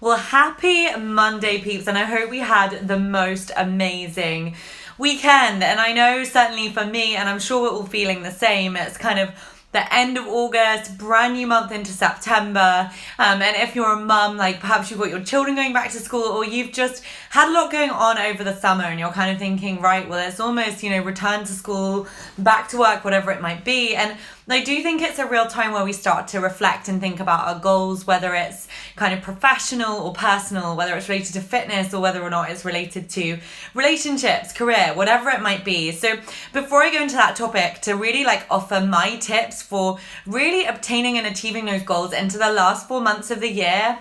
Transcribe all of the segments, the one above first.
Well, happy Monday, peeps, and I hope we had the most amazing weekend. And I know certainly for me, and I'm sure we're all feeling the same, it's kind of the end of August, brand new month into September. And if you're a mum, like perhaps you've got your children going back to school, or you've just had a lot going on over the summer and you're kind of thinking, right, well, it's almost, return to school, back to work, whatever it might be. And I do think it's a real time where we start to reflect and think about our goals, whether it's kind of professional or personal, whether it's related to fitness or whether or not it's related to relationships, career, whatever it might be. So before I go into that topic, to really offer my tips for really obtaining and achieving those goals into the last 4 months of the year,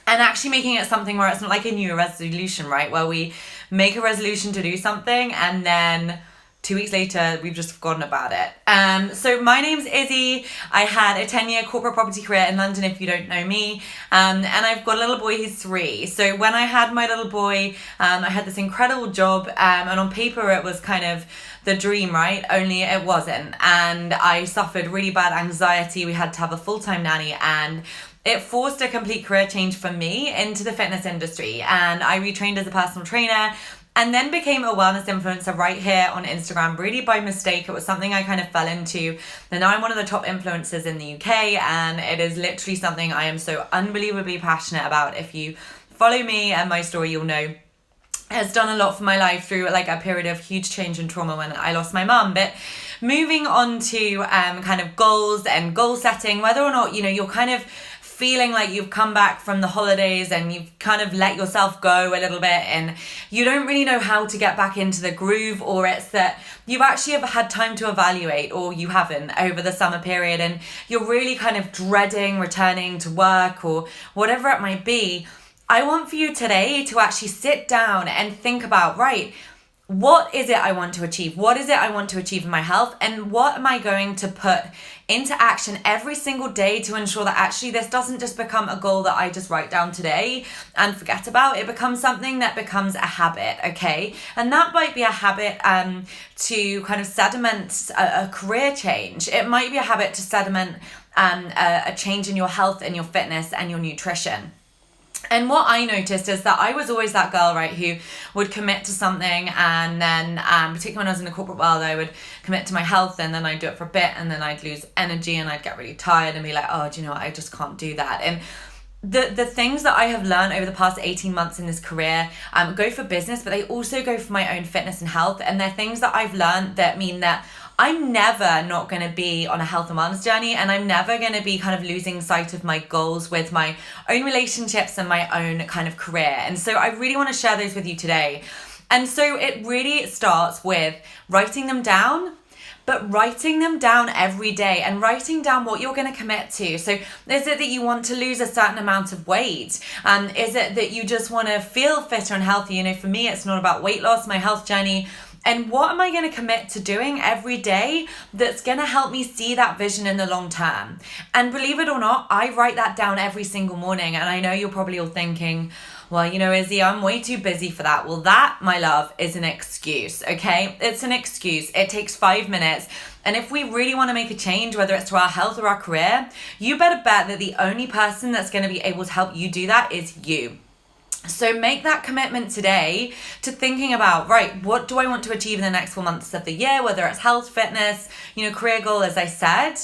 and actually making it something where it's not like a new resolution, right? Where we make a resolution to do something and then 2 weeks later, we've just forgotten about it. So my name's Izzy. I had a 10-year corporate property career in London, if you don't know me. And I've got a little boy, he's 3. So when I had my little boy, I had this incredible job. And on paper, it was kind of the dream, right? Only it wasn't. And I suffered really bad anxiety. We had to have a full-time nanny, and it forced a complete career change for me into the fitness industry. And I retrained as a personal trainer, and then became a wellness influencer right here on Instagram, really by mistake. It was something I kind of fell into. And now I'm one of the top influencers in the UK, and it is literally something I am so unbelievably passionate about. If you follow me and my story, you'll know it's done a lot for my life through a period of huge change and trauma when I lost my mum. But moving on to kind of goals and goal setting, whether or not, you're kind of feeling like you've come back from the holidays and you've kind of let yourself go a little bit and you don't really know how to get back into the groove, or it's that you've actually have had time to evaluate, or you haven't over the summer period, and you're really kind of dreading returning to work or whatever it might be. I want for you today to actually sit down and think about, right, what is it I want to achieve? What is it I want to achieve in my health? And what am I going to put into action every single day to ensure that actually this doesn't just become a goal that I just write down today and forget about? It becomes something that becomes a habit, okay? And that might be a habit to kind of sediment a career change. It might be a habit to sediment a change in your health and your fitness and your nutrition. And what I noticed is that I was always that girl, right, who would commit to something, and then, particularly when I was in the corporate world, I would commit to my health, and then I'd do it for a bit, and then I'd lose energy, and I'd get really tired and be like, oh, do you know what, I just can't do that. And the things that I have learned over the past 18 months in this career go for business, but they also go for my own fitness and health. And they're things that I've learned that mean that I'm never not going to be on a health and wellness journey, and I'm never going to be kind of losing sight of my goals with my own relationships and my own kind of career. And so I really want to share those with you today. And so it really starts with writing them down, but writing them down every day and writing down what you're going to commit to. So is it that you want to lose a certain amount of weight? Is it that you just want to feel fitter and healthy? For me, it's not about weight loss, my health journey. And what am I going to commit to doing every day that's going to help me see that vision in the long term? And believe it or not, I write that down every single morning. And I know you're probably all thinking, well, Izzy, I'm way too busy for that. Well, that, my love, is an excuse, okay? It's an excuse. It takes 5 minutes. And if we really want to make a change, whether it's to our health or our career, you better bet that the only person that's going to be able to help you do that is you. So make that commitment today to thinking about, right, what do I want to achieve in the next 4 months of the year, whether it's health, fitness, career goal, as I said,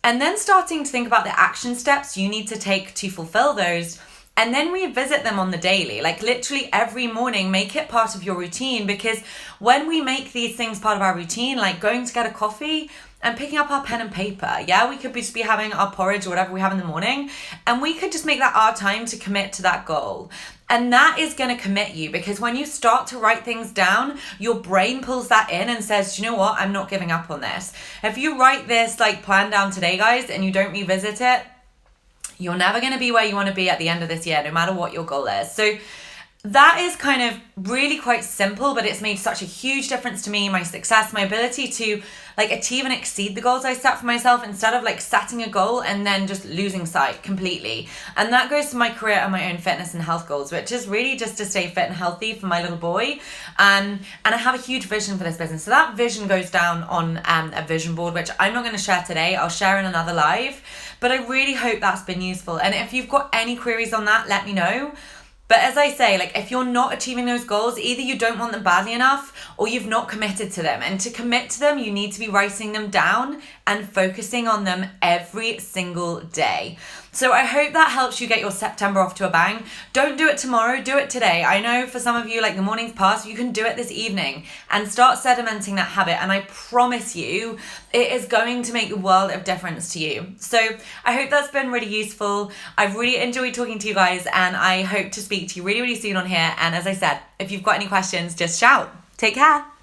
and then starting to think about the action steps you need to take to fulfill those, and then revisit them on the daily, literally every morning. Make it part of your routine, because when we make these things part of our routine, like going to get a coffee and picking up our pen and paper, we could just be having our porridge or whatever we have in the morning, and we could just make that our time to commit to that goal. And that is going to commit you, because when you start to write things down, your brain pulls that in and says, do you know what, I'm not giving up on this. If you write this plan down today, guys, and you don't revisit it, you're never going to be where you want to be at the end of this year, no matter what your goal is. So that is kind of really quite simple, but it's made such a huge difference to me, my success, my ability to like achieve and exceed the goals I set for myself instead of like setting a goal and then just losing sight completely. And that goes to my career and my own fitness and health goals, which is really just to stay fit and healthy for my little boy. And I have a huge vision for this business. So that vision goes down on a vision board, which I'm not going to share today. I'll share in another live, but I really hope that's been useful. And if you've got any queries on that, let me know. But as I say, like if you're not achieving those goals, either you don't want them badly enough or you've not committed to them. And to commit to them, you need to be writing them down and focusing on them every single day. So I hope that helps you get your September off to a bang. Don't do it tomorrow, do it today. I know for some of you, like the morning's past, you can do it this evening and start sedimenting that habit. And I promise you, it is going to make a world of difference to you. So I hope that's been really useful. I've really enjoyed talking to you guys and I hope to speak to you really, really soon on here. And as I said, if you've got any questions, just shout. Take care.